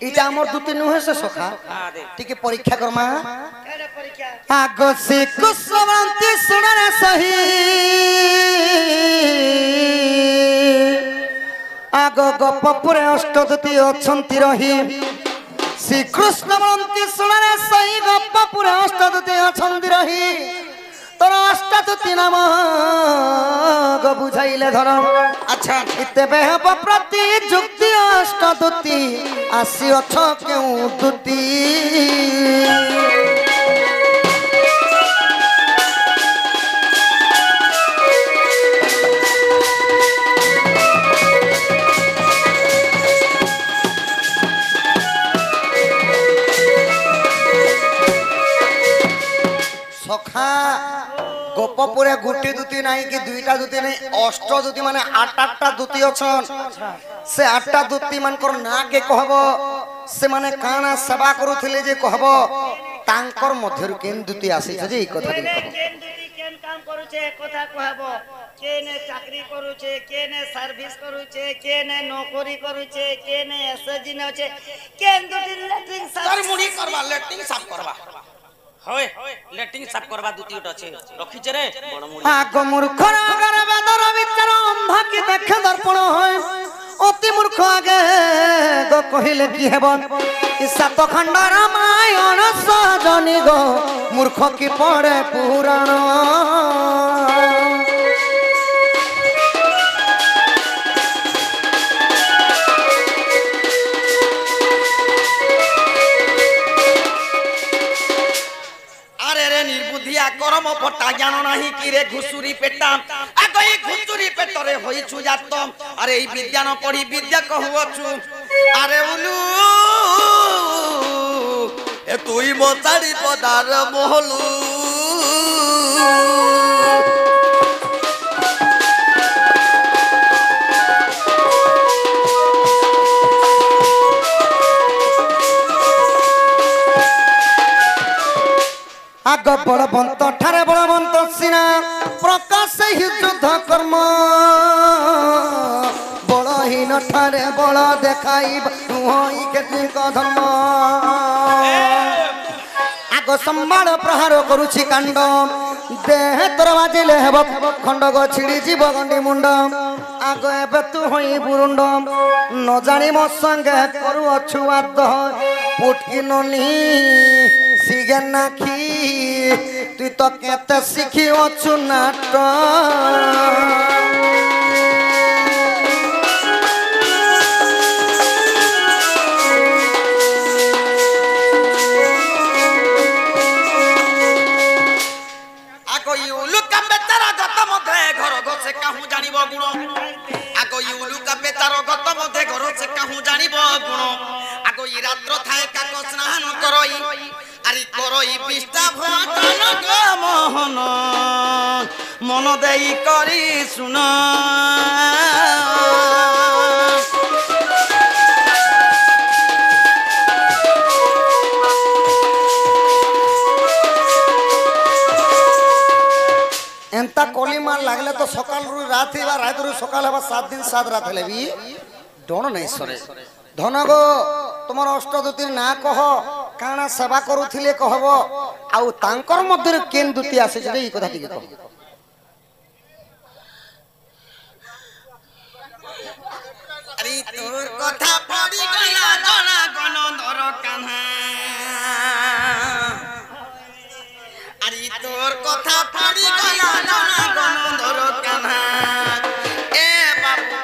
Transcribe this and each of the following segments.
इटा हमर दुती नुहे से सखा टिके परीक्षा करमा आग से कुसवंती सुनरे सही आग गपपुरे अष्टदती अछंती रही श्री कृष्ण बंती सुनरे सही गपपुरे अष्टदती अछंती रही तोर अष्टदती नाम ग बुझाइले धर अच्छा इतेबे हब प्रति जुक्ति अष्टदती आसी अछ केउ दुती सखा गोपपुरे गुटी दुती नहीं कि दुईटा दुती नहीं अष्ट दुती माने आठ आठटा दुती अछन से आठटा दुती मानकर ना के कहबो से माने काना सेवा करूथिले जे कहबो तांकर मध्यरु केन दुती आसी जे ई कथा दिन कहबो केन दुती केन काम करूछे कथा कहबो केने चाकरी करूछे केने सर्विस करूछे केने नौकरी करूछे केने एसएजी ने होछे केन दुती लेटरिंग साफ तर मुड़ी करबा लेटरिंग साफ करबा होय लेटरिंग साफ करबा दुती उठ अछि रखी जे रे बड़ मुड़ी आग मूर्ख अगर वेदर विचार अंधा की देखे दर्पण होय अति मूर्ख आगे गो कहिले की हेबो ई सात खंड रामायण सजनी गो मूर्ख की पड़े पुराण करम पट्टा ज्ञान नाही कि रे घुसुरी पेटा आगई घुसुरी पेटरे होई छु जात अरे ई विज्ञान पढ़ी विद्या कहउछु अरे उलू ए तुई मोचाड़ी पदार मोहलू आग बलवंत ठारे बलवंत सिना प्रकाश ही युद्ध कर्म बलहीन ठारे बल देखाई नुहई केतुक धर्म आग संबाल प्रहार करुछि कांड देह तोर बाजिले हेब खंडक छिड़ी जीव गंडी मुंड आग एबे तू होई बुरुंड न जानी मो संगे करू अछु आद पुटकी ननी सिगनाखी तू तो केते सिखी अछु नाट आगो युलु का बेचारा गत मधे घर गसे काहू जानिबो गुण आगो युलु का बेचारा गत मधे घर से काहू जानिबो गुण आगो ई रात्र थाए काको स्नान करई आरी करई पिष्टा भटन ग मोहन मन देई करी सुन एंता कोली मार लागले तो सकाल रु रात बा रात रु सकाल बा 7 दिन 7 रात हेले भी डोण नहीं सरे धन गो तुमर अष्टदूती ना कह काना सेवा करूथिले कहबो आउ तांकर मध्य केन दूती आसे जे ई कथा टिके कह अरे तोर कथा पड़ी गला जना गन धर कान्हा अरे तोर कथा पड़ी गला जना गन धर कान्हा ए बाबू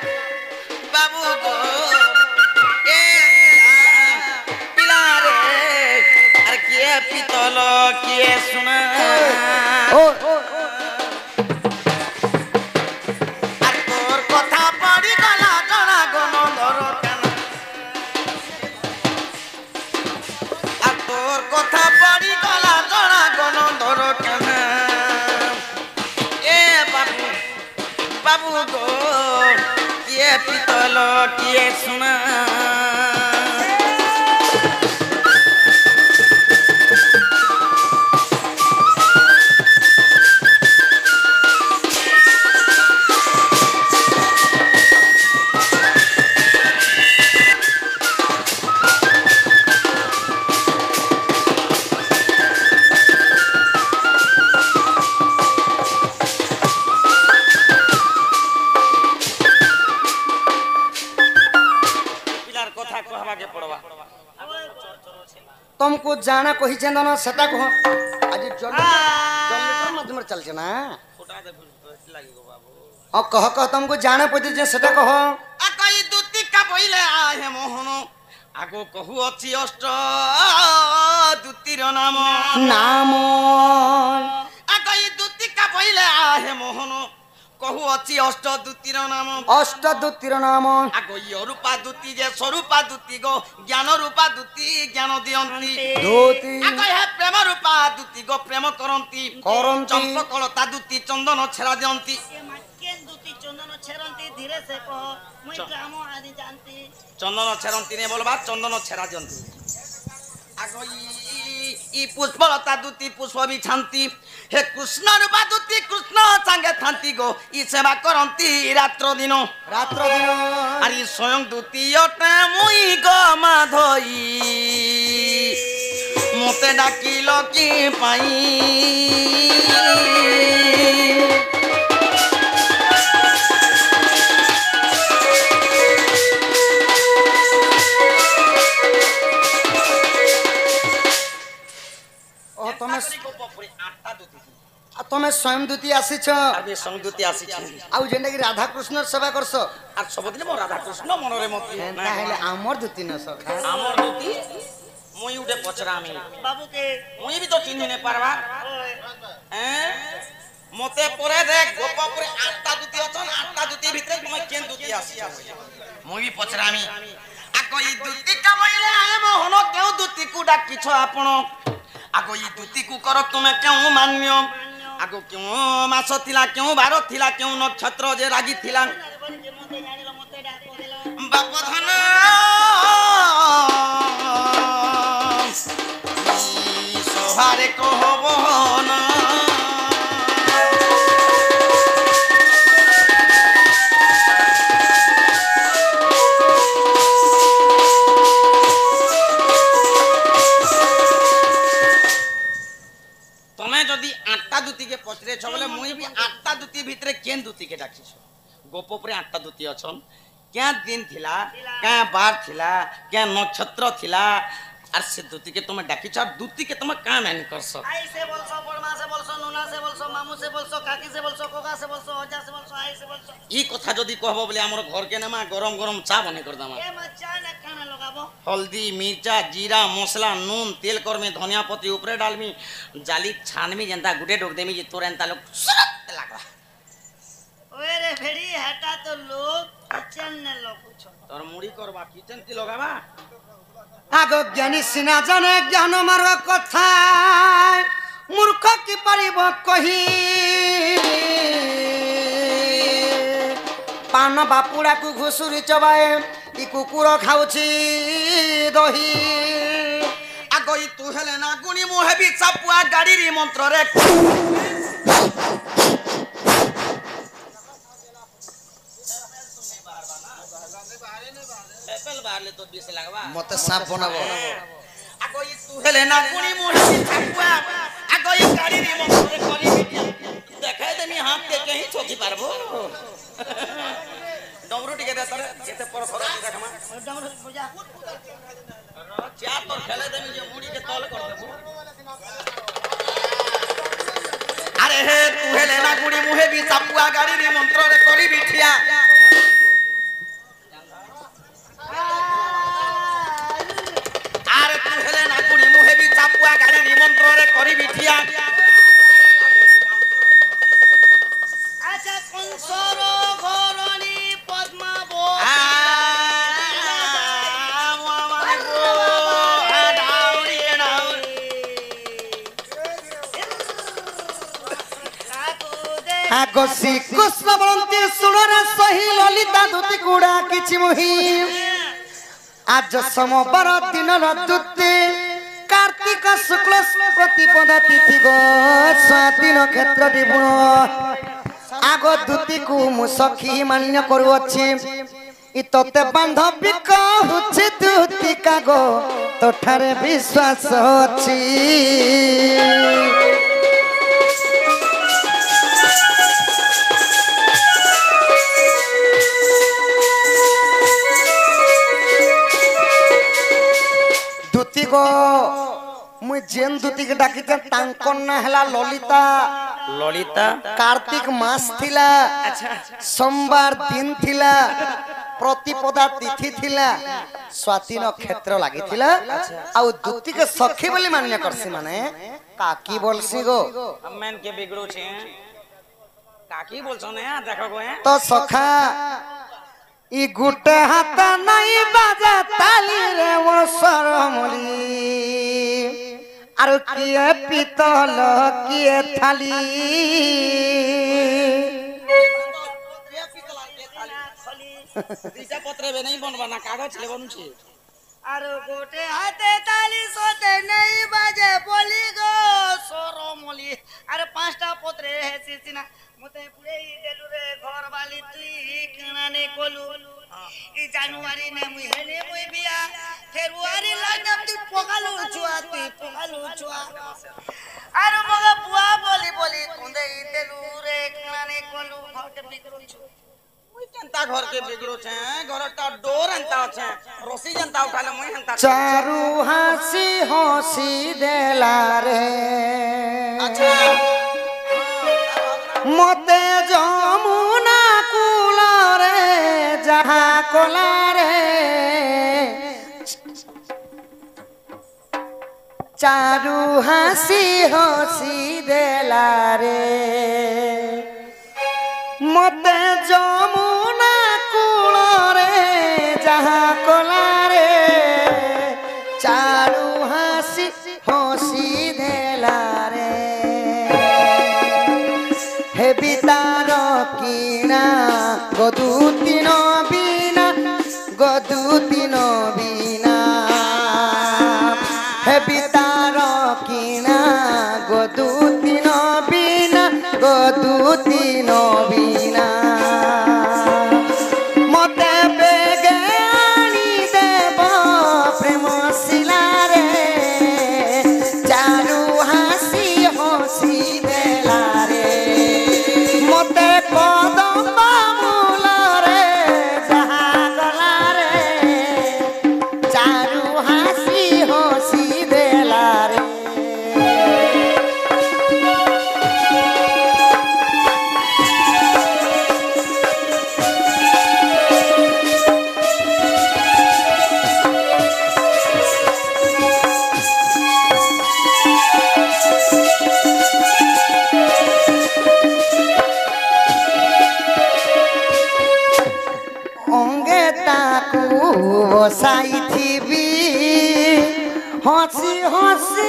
बाबू गो ए पिला रे अरे किए पितल किए सुना ओ तोर कथा पड़ी गला जना गन धर कान्हा तोर कथा पड़ी गला जना गन धर कान्हा ए बाबू बाबू गो किए पितल किए सुना কথা কহবাকে পড়বা तुमको जाना कही चंदन सेटा कह आज जनरेटर माध्यम चलছে ना ফোটা দে লাগিব বাবু और कह तुमको जाना पड़ते जे सेटा कह আকই দুতিকা বইলে আহে মোহন আগো কহু অছি অষ্ট দুতির নাম नाम আকই দুতিকা বইলে আহে মোহন কহু অছি অষ্ট দুতির নাম अष्टदूतिर नाम আগো ইয়রূপা দুতি যে স্বরূপা দুতি গো জ্ঞান রূপা দুতি জ্ঞান দিয়ন্তি धोती আগো হে প্রেম রূপা দুতি গো প্রেম করন্তি करंती চম্পকলতা দুতি চন্দন ছেড়া দিয়ন্তি কেন দুটি চন্দন ছেড়ন্তি ধীরে সে কহ মুই গ্রাম আদি জানতি চন্দন ছেড়ন্তি নে বলবা চন্দন ছেড়া দিয়ন্তি আগো ই পুষ্পলতা দুতি পুষ্প বিছান্তি হে কৃষ্ণ রূপা দুতি কৃষ্ণ সাঙ্গে থান্তি গো ই সেবা করন্তি রাত্র দিন रात्र दिन আর ই স্বয়ং দুতি অটে মুই গো মাধই মতে ডাকিল কি পাই ओ तमे আটটা দুতি तमे स्वयं दूती आसीछ আর বে সংদুতি আসিছি आउ जेंडा कि राधा कृष्ण सेवा करछ আর সবদিন মো রাধা কৃষ্ণ মনরে মতি ताहेले आमर दूती न सखा আমার দুতি মুই উঠে পচরামি বাবুকে মুই বি তো চিনি নে পারবা ওই হ্যাঁ মতে পরে দেখ গোপপুরে আটটা দুতি অছন আটটা দুতি ভিতরে তুমি কেন দুতি আসি মুই বি পচরামি আগো ই দুতি কামাইলে আয় মোহন কেউ দুতি কু ডাকিছ আপন আগো ই দুতি কু কর তুমি কেউ মান্য আগো কেউ মাস থিলা কেউ বার থিলা কেউ নক্ষত্র যে রাগি থিলা মতে জানিল মতে ডাক দিল বাপ ধন সহারে কহব না তুমি যদি আটটা দুতিকে পচরেছ বলে মুই বি আটটা দুতি ভিতরে কেন দুতিকে ডাকিছ গোপপুরে আটটা দুতি অছন क्या दिन थिला क्या बार थिला क्या नक्षत्र थिला আর সে দুতিকে তুমি ডাকিছ আর দুতিকে তুমি কাম এনি করছ আই সে বলছো বড়মা সে বলছো নুনা সে বলছো মামু সে বলছো কাকি সে বলছো কোকা সে বলছো অজা সে বলছো আই সে বলছো ই কথা যদি কহব বলে আমার ঘর কে নামা গরম গরম চা বনে কর দামা এ মচ্চা না খানা লগাবো হলদি মির্চা জিরা মশলা নুন তেল করমি ধনিয়া পত্তি উপরে ডালমি জালি ছানমি যেন্তা গুটে ঢোক দেমি যে তোর এন্তা লোক সুরত লাগবা ওরে রে ভেড়ি হাটা তো লোক কিচেন নে লোক পুছো তোর মুড়ি করবা কিচেন কি লগাবা आगो ज्ञानी सिना जाने ज्ञान मार कथा मूर्ख की परिब कही पान बापुड़ा को घुसुरी चबाए इ कुकुर खाउची दही আগো ই তু হেলে না গুনি মু হেবি চাপুয়া গাড়ির মন্ত্র রে এপেল বারলে তো বেশি লাগবা मते साफ बनाबो আগো ই তু হেলে না গুনি মু হেবি চাপুয়া আগো ই গাড়ির মন্ত্র রে করি বিটিয়া দেখাই দেমি হাত কে কहीं ছোকি পারবো ডমরু টিকে দে তোরে যেতে পর ঘর দেখামা ডমরু পূজা চা তোর খেলে দেমি যে মুড়ি কে তল কর দেবো আরে হে তু হেলে না গুনি মু হেবি চাপুয়া গাড়ির মন্ত্র রে করি বিটিয়া আরে তু হেলে না গুনি মু হেবি চাপুয়া গাড়ির মন্ত্র রে করি বিটিয়া আচ্ছা কংসর ঘরণী পদ্মাবো आगो श्री कृष्ण बलंती सुनरे सही ललिता दूती कुड़ा किछि मोही आज सोमवार दिन दूती कार्तिक शुक्ल प्रतिपदा तिथि गो स्वाधीन क्षेत्र दिबुण आगो दूती को मु सखी मान्य करूअछि इ तते बांधबी कहूछि दूती का गो तोठारे विश्वास अछि গো মুই যেন দুতিকে ডাকিতে তাঙ্কর না হেলা ললিতা। ললিতা कार्तिक मास थिला सोमवार दिन थिला प्रतिपदा तिथि थिला स्वाति नक्षत्र लागि थिला आउ दुति के सखी बोली मान्य करसी माने काकी बोलसी गो अम्मन के बिगड़ो छे काकी बोलछो ने देखो गो हैं तो सखा ई गुटे हाथ नहीं बाजा ताली रे वो सरमली आरो किए पितल किए थाली दिशा पत्रे बे नहीं बनवाना कागज ले बनू छे আর গোটে হাতে তালি সোতে নেই বাজে বলি গো সরমলি আরে পাঁচটা পত্রে হেসিস না মতে পুরেই দেলু রে ঘর বালি তুই কানানে কলু ই জানুয়ারি নে মুই হেনে মুই বিয়া ফেব্রুয়ারি লাগম তুই পকালু চুয়া আর মগা বুয়া বলি বলি কুন্দে দেলু রে কানানে কলু ঘরতে বিগড়ু छु जनता घर के बिगड़ो छे घर ता डोर अंता छे रोसी जनता उठाले मुई हंता चारू हंसी हंसी देला रे अच्छा मते जमुना कुला रे जहा कोला रे चारू हंसी हंसी देला रे मते जमुना कुला रे जहा कोला रे चारू हंसी हंसी देला रे हे बितार किना गदुती बिना हे बितार किना गदुती बिना मते बेगे आनी देव प्रेम शिला रे चारू हंसी हंसी देला रे मते कदम मूल रे जहा गला रे चारू हंसी हंसी देला रे अंगे ताकू बसाई थी हसी हसी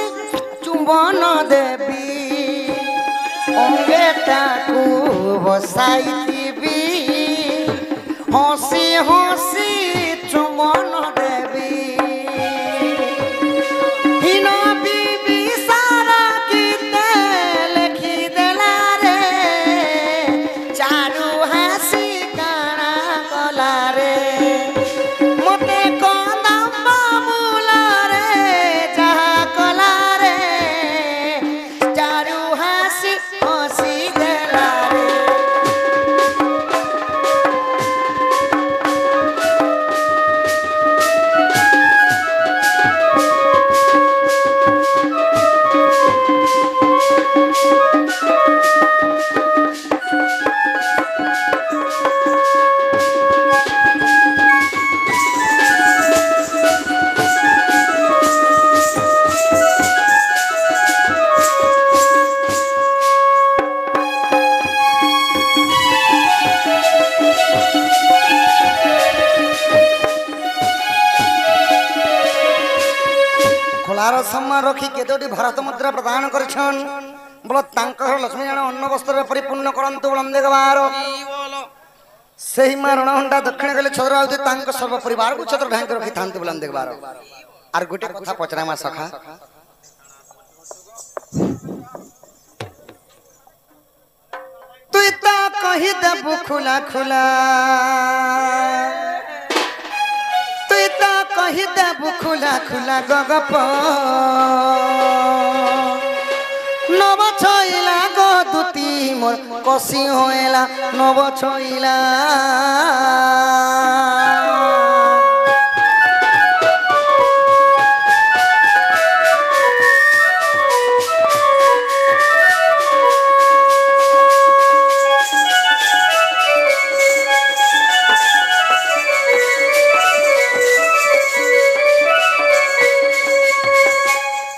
चुंबन देवी अंगे ताकू बसाई थी हसी हसी चुंबन देवी हिन बीबी सारा गीते लिखी देला रे चारू हसी काना कला रे मते कदम मूल रे जहा कला रे चारू हसी हसी देला रे खोलार सम्मान रखी केतोटी भारत मुद्रा प्रदान करछन बोलो तांकर लक्ष्मी जान अन्न वस्त्र परिपूर्ण करंतु बोलम देगवार बोलो सही मारण हंडा दक्षिण गले छद्रावती तांक सर्व परिवार को छत्र ढांक रखी थांती बोलम देगवार आर गोटे कथा पचरा मा सखा तुई ता कहि देबु खुला खुला तुई ता कहि देबु खुला खुला गगप नव छइला गो दुती मोर कसी होइला नव छइला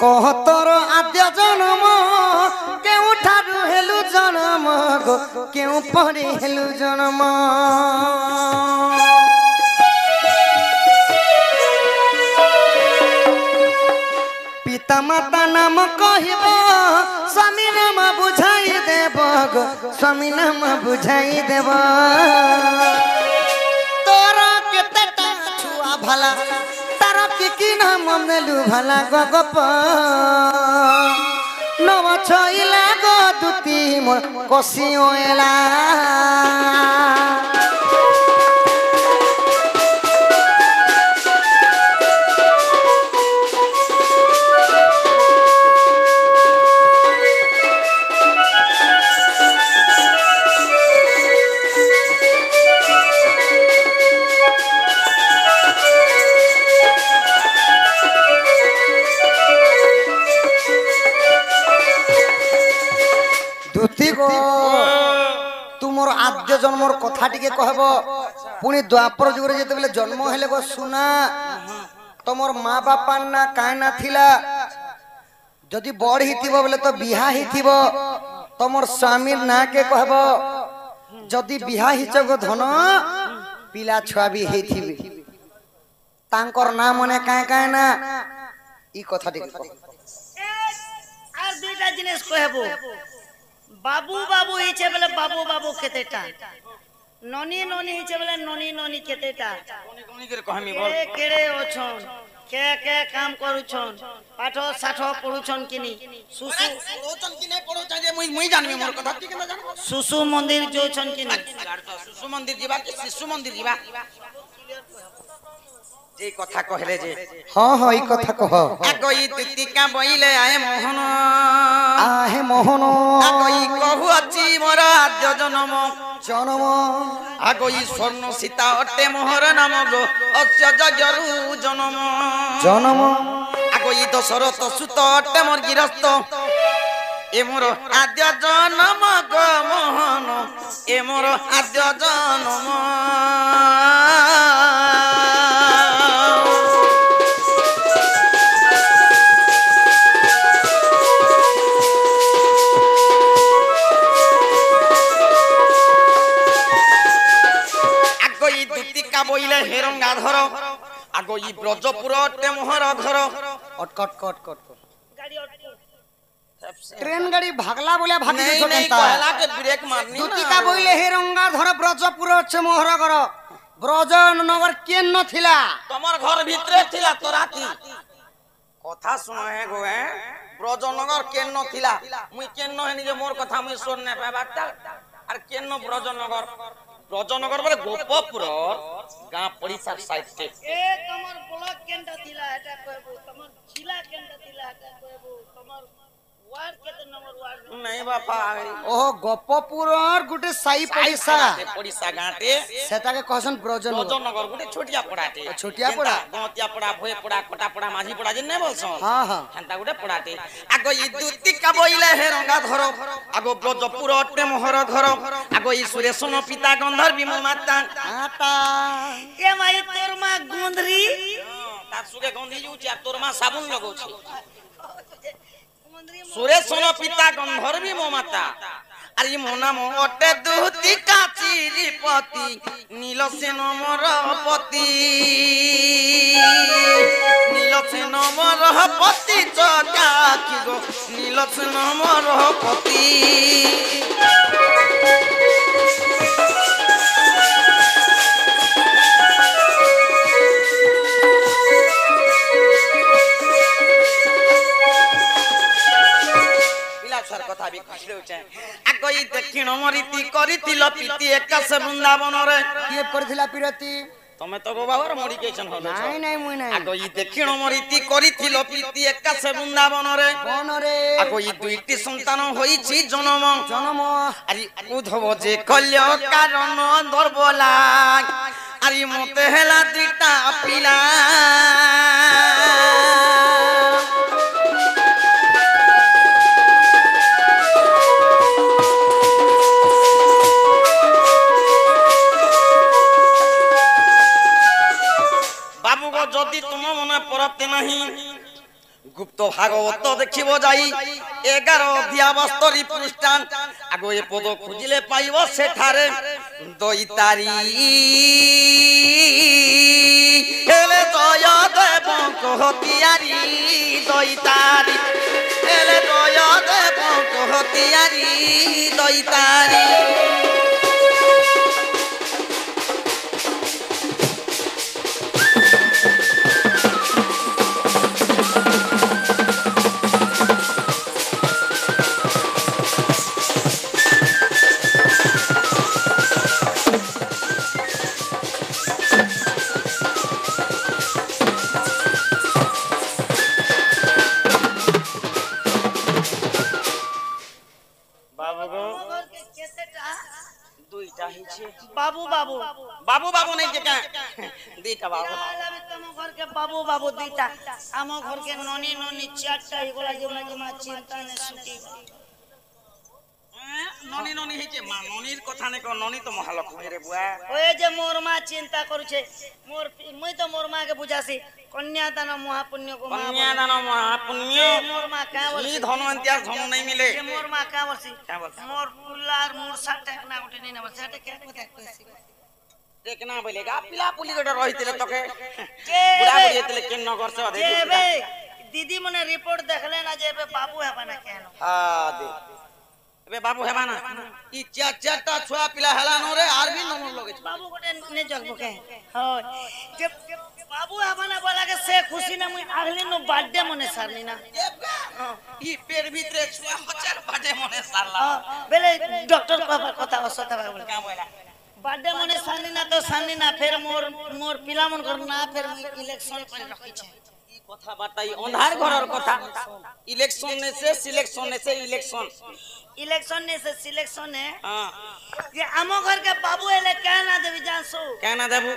কহ তোর আদ্য জন্ম কেউঠারু হেলু জন্ম গো কেউ পরে হেলু জন্ম পিতা মাতা নাম কহিব স্বামী নাম বুঝাই দেব গো স্বামী নাম বুঝাই দেব তোর কেতেটা ছুয়া ভালা তার কি নাম নেলু ভালা গো গপ নব ছইলা গো দুতি মোর কষি ওলা तुमर आद्य जन्मर कथा टिके कहब पुणी द्वापर जुग रे जेतेबेले जन्म हेले गो सुना तुमर माँ बापा ना काई ना थिला जदि बड़ हिथिबो बोले तो बिहा हिथिबो तुमर स्वामी ना के कहब जदि बिहा हिच गो धन पिला छुआ भी हेथिबे तांकर ना मने काई काई ना ई कथा टिके कहब আর দুইটা জিনিস কইবো बाबू बाबू हिचे बोले बाबू बाबू केतेटा ननी ननी हिचे बोले ननी ननी केतेटा कोनी करे कहमी बोल ए केड़े ओछन के काम करूछन पाठो साठो पढुछन किनी सुसु पढोचन कि नै पढोचन जे मुई जानबी मोर कथा ठीक न जान सुसु मंदिर जोछन किनी सुसु मंदिर जीवा कि शिशु मंदिर जीवा जे कथा कहले जे हां हां ई कथा कह आगई तितिका बइले आहे मोहन आगई कहू अछि मोर आद्य जन्म जन्म आगई स्वर्ण सीता अटे मोहर नाम गो अत्यजगरु जन्म जन्म आगई दशरथ सुत अटे मोर गिरस्त ए मोर आद्य जन्म गो मोहन ए मोर आद्य जन्म বইলে হেরঙ্গা ধর আগো ই ব্রজপুর তে মোহর ঘর अटकट कट कट गाड़ी अटको ट्रेन गाड़ी भागला बोले भागी नहीं जो नहीं केनता कहला के ब्रेक मारनी दुतिका बोइले हेरंगा धर ब्रजपुर छे मोहर घर ब्रज नगर केन न थिला তোমার ঘর ভিতরে ছিলা তোরা কি কথা শুনো হে গো হে ব্রজনগর কেন নথিলা মুই কেন হেনি যে মোর কথা মুই শুন না পাবাটা আর কেন ব্রজনগর ব্রজনগর বলে গোপপুর গাঁ পরিসার সাইডে ए तमर ब्लॉक केनटा थिला एटा कहबो तमर जिला केनटा थिला एटा कहबो तमर वार्ड केते नंबर वार्ड नहीं बापा ओहो गोपपुर गुटे साई पड़िसा पड़िसा गाँटे सेटाके कहसन ब्रज ब्रजनगर गुटे छोटिया पड़ाटे छोटिया पड़ा? गौतिया पड़ा भोए पड़ा कोटा पड़ा माझी पड़ा जे नै बोलछन हां हां हेंता गुटे पड़ाटे आगो इ दुतिका बइले हेरंगा धर आगो ब्रजपुर अटे मोहर घर आगो इ सुरेशन पिता गंधर्वी मो माता आटा ए माई तोर मा गुंदरी तार सुगे गंधी जुची आ तोर मा साबुन लगौछि गुंदरी सुरेशन पिता गंधर्वी मो माता अरे मो नाम अटे दुतिका चिरीपति नीलसेन मोर पति नीलसेन मोर पति चकाखी गो नीलसेन मोर पति कथा भी खुश रहउछे आगई दक्षिण मरीति करितिल पीति एकाश वृंदावन रे के करथिला पिरती तमे तो बाबार मरी केछन होलो नहीं नहीं मुई नहीं आगई दक्षिण मरीति करितिल पीति एकाश वृंदावन रे कोन रे आगई दुईटी संतान होईछि जन्म जन्म अरे उद्धव जे कल्य कारण दरबला अरे मते हेला दुईटा पिला जदि तुम मन परते नहीं গুপ্ত ভাগবত দেখিব যাই 11 অধ্যায় 72 পৃষ্ঠান আগো এ পদ খুঁজিলে পাইব সেঠারে দইতারি এলে জয় দেব কহতিয়ারি দইতারি এলে জয় দেব কহতিয়ারি দইতারি बाबू बाबू बाबू बाबू नहीं के क्या दीटा बाबू तुम घर के बाबू बाबू दीटा आम घर के ननी ननी चारटा एगोला जेमा जेमा चिंता ने सुटी ननी ननी हेचे मा ननीर कथा ने को ननी तो महालक्ष्मी रे बुआ ओए जे मोर मां चिंता करूछे मोर मुई तो मोर मां के बुझासी कन्यादान महापुण्य को कन्यादान महापुण्य मोर मां का ई धनवंतिया धन नहीं मिले जे मोर मां का वर्षी क्या बोलता मोर पुलार मोर साथ ना उठे नहीं ना वर्षी हटे क्या कहसी देखना बोलेगा पिला पुली गोटा रहितिले तके जे बुढ़ा बुढ़ी हेतिले केन नगर से जे बे दीदी मने रिपोर्ट देखले ना जे बे बाबू है बना केनो हां दे एबे बाबू हेबा ना ई चारटा छुआ पिला हला न रे आर भी नमन लगे बाबू गोटे ने जगबो के हां जे बाबू है बना बोला के से खुशी ना मुई अगले नो बर्थडे मने सारनी ना ई पेट भीतरे छुआ हजार बर्थडे मने सारला बेले डॉक्टर को कथा असता बोले क्या बोला बर्थडे मने सारनी ना फिर मोर पिला मन कर ना फिर मुई इलेक्शन पर रखी छे ई कथा बताई अंधार घरर कथा इलेक्शन ने से सिलेक्शन ने से इलेक्शन ने से सिलेक्शन है हां ये आमो घर के बाबू एले क्या ना देवी जानसो क्या ना देबू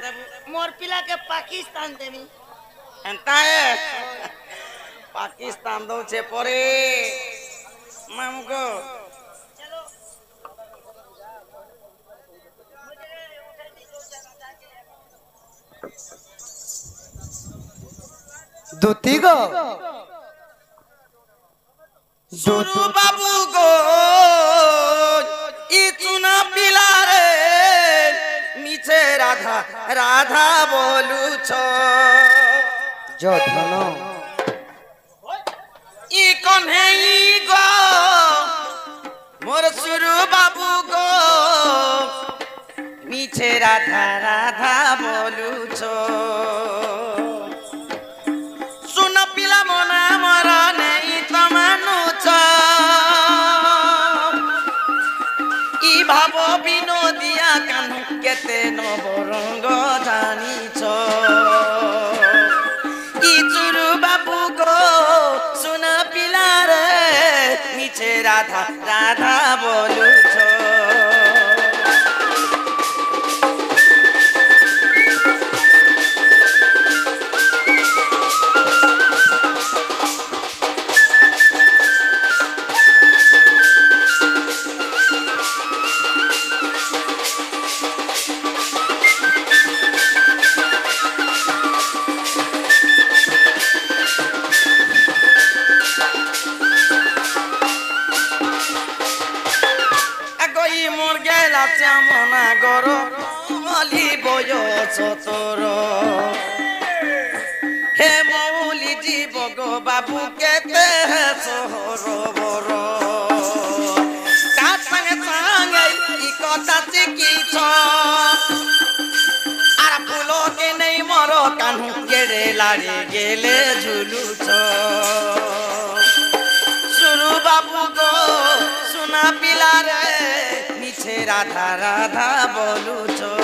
मोर पिला के पाकिस्तान देवी एंता है पाकिस्तान दो छे परे मामुको चलो দুতি গো सुरु बाबू गो इतना पिला रे नीचे राधा राधा बोलू छो जो ধন ई कन्हे ई गो मोर सुरु बाबू गो नीचे राधा राधा बोलू छो सुन पिला मना मरा नहीं तमानु छो ई भाबो विनोदिया कानु केते नबरंग जानी छो ई चुरु बाबू गो सुन पिला रे नीचे राधा राधा बोलू छो मना गरो मली बयस तोर हे मौली जीव गो बाबू केते सोहर बर का संगे संगे ई कथा चिकिछ आर फूलो के नहीं मरो कान्हू गेड़े लाड़ी गेले झुलुछ सुरु बाबू गो सुना पिला रे नीचे राधा राधा बोलू छो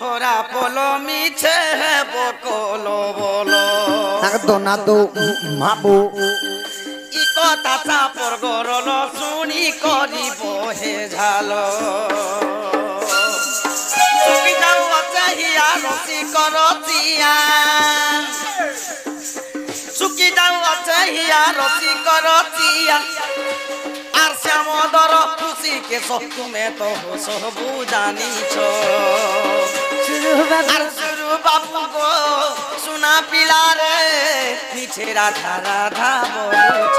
होरा पोलो मीछे बकोलो बोलो नाक दो ना दो माबू ই কথা চাপর গরল শুনি করিব হে ঝালো চুকি যাও আছে হিয়া রসি করতিয়া চুকি যাও আছে হিয়া রসি করতিয়া আর শ্যামদর খুশি কে তুমে তো সবু জানিছ আর শুরু বাবু গো সোনা পিলারে মিছে রাধা রাধা বলছ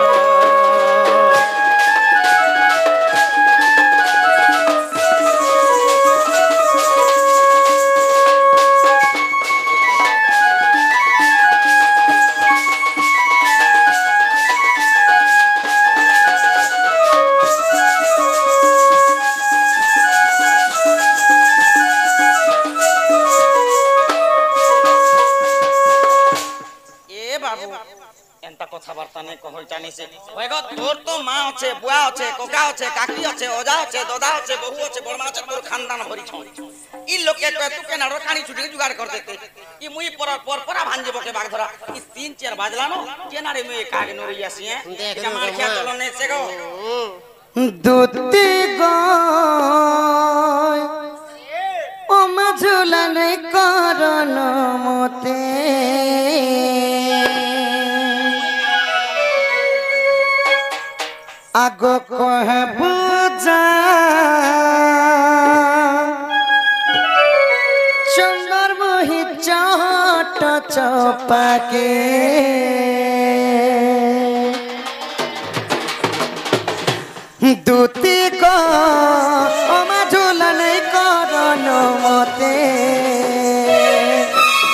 কথাবার্তা নেই কহল জানিছে তোর তো মা আছে বুয়া আছে কোকা আছে কাকি আছে ওজা আছে দাদা আছে বহু আছে বড়মা আছে তোর খানদান ভরিছ ই লোকে কয় তুকে না রকানি ছুটি জুগাড় কর দেতে ই মুই পরা ভাঞ্জিব কে বাগ ধরা ই 3-4 বাজলা নো কেনারে মুই কাগে নরি আসি জামাল খেয়া চলো নে সে গো দুতি গয় ও মাঝুলানে করন মতে আগ কহে বুঝা চন্দর মোহি চট চপাকে দুতি গো ও মাঝুলানে করন মতে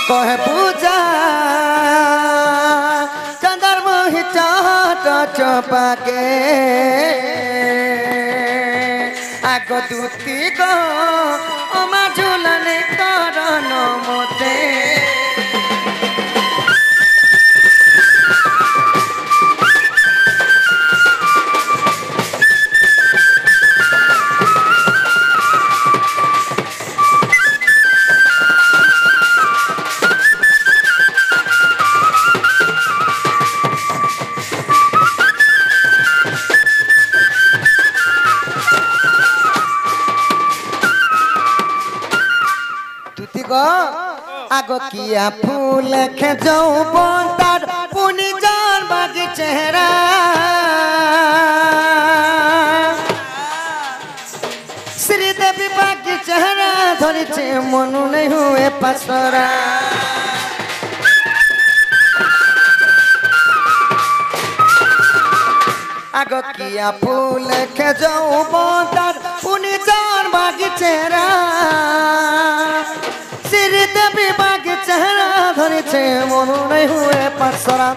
কহে বুঝা চন্দর মোহি চট চপাকে আগ দুতি গো ও মাঝুলানে করন মতে আগ কিয়া ফুল খেজৌ বন্তার পুনি জান বাগি চেহারা শ্রীদেবী বাগি চেহারা ধরেছে মনু নেই হুয়ে পাসরা আগ কিয়া ফুল খেজৌ বন্তার পুনি জান বাগি চেহারা শ্রীদেবী বাগি চেহারা ধরেছে মনু নেই হুয়ে পাসরা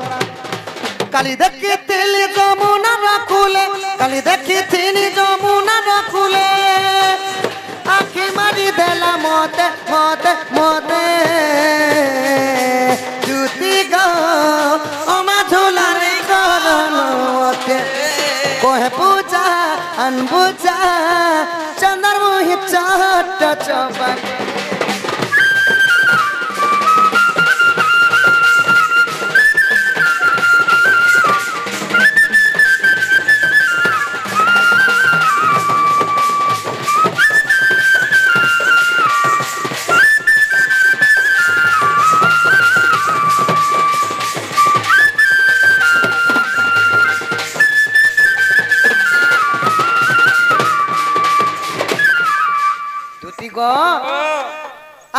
কালি দেখি তিলি যমুনা রাখুলে কালি দেখি তিনি যমুনা রাখুলে আখি মারি দেলা মতে মতে মতে জুতি গো ও মাঝুলানে করন মতে কহে পূজা আনবুজা চন্দর মোহি চট চপাক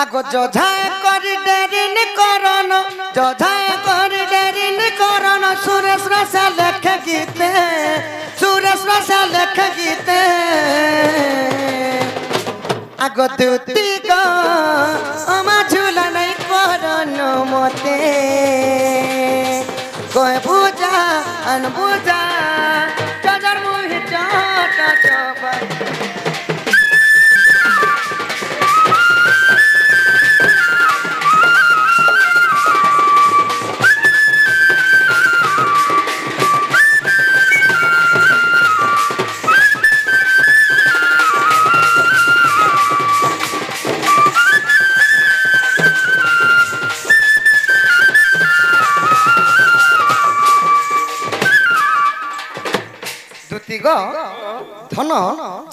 আগো যোধায় করি ডেরিন করন যোধায় করি ডেরিন করন সুরেশ রসা লেখ গীতে সুরেশ রসা লেখ গীতে আগো দুতি গো আমা ঝুলা নাই করন মতে কয় বুঝা আনবুঝা চজর মুহি চট চপা धुती गो धन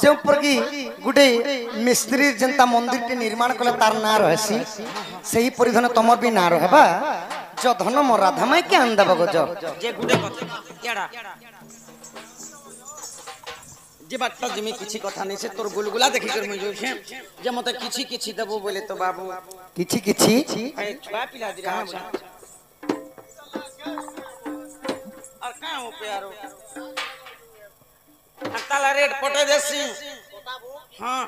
जो प्रकी गुटे मिस्त्री जनता मंदिर टे निर्माण कले तार ना रहसी सही परिधन तमर भी ना रहबा जो धन मो राधा माई के आंदा बगो जो जे गुटे कथा याडा जे बात जिमी किछि कथा नै से तोर गुलगुला देखि कर मुई जो छे जे मते किछि किछि देबो बोले तो बाबू किछि किछि ए छुआ पिला दिरा और का हो प्यारो ताला रेट पटे देसी हां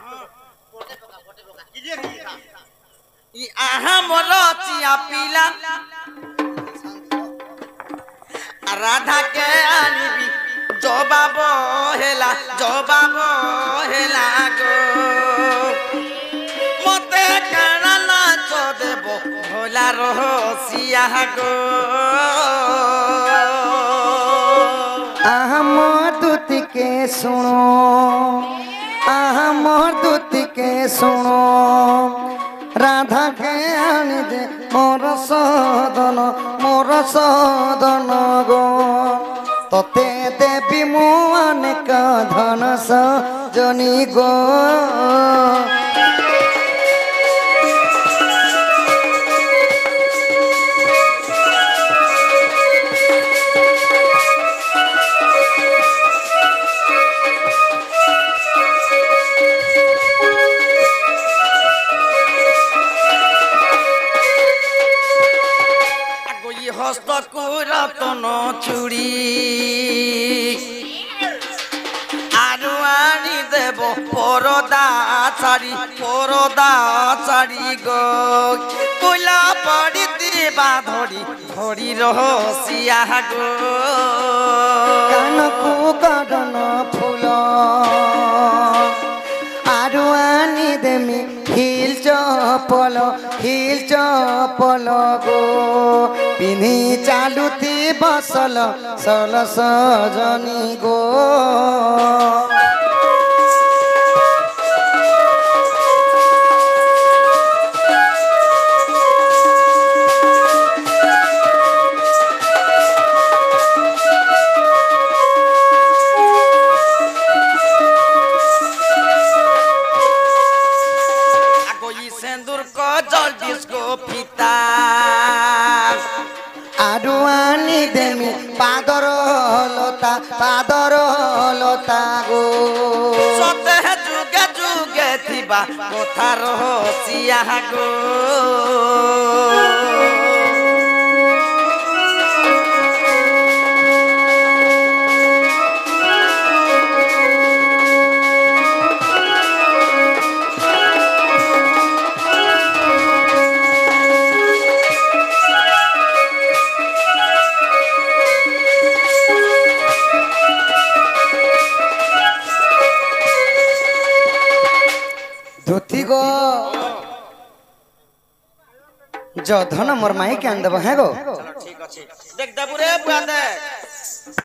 ई आहा मोर चिया पिला राधा के आनिबी जबाब हेला गो मते काना नाच देब भोला रसिया गो मोर दूती के सुनो मोर दूती के सुनो राधा के आनी दे मोर सदन गो तते देवी मु अनेक धन सजनी गो रतन चूड़ी आरु आनी देव परदा चारी गो पुला पड़ी दिबा धड़ी रहसिया गो कानकु गडन फूल आरु आनी देमी हिल चपल गो पिन्ही चालुती बसल सजनी गो आडुआनी देमी पादर लता गो सते जुगे थिबा कथा रहसिया गो धोती गो जो धन मोर माई के आंदब है गो चलो ठीक अछि देख दबुरे बुआ दे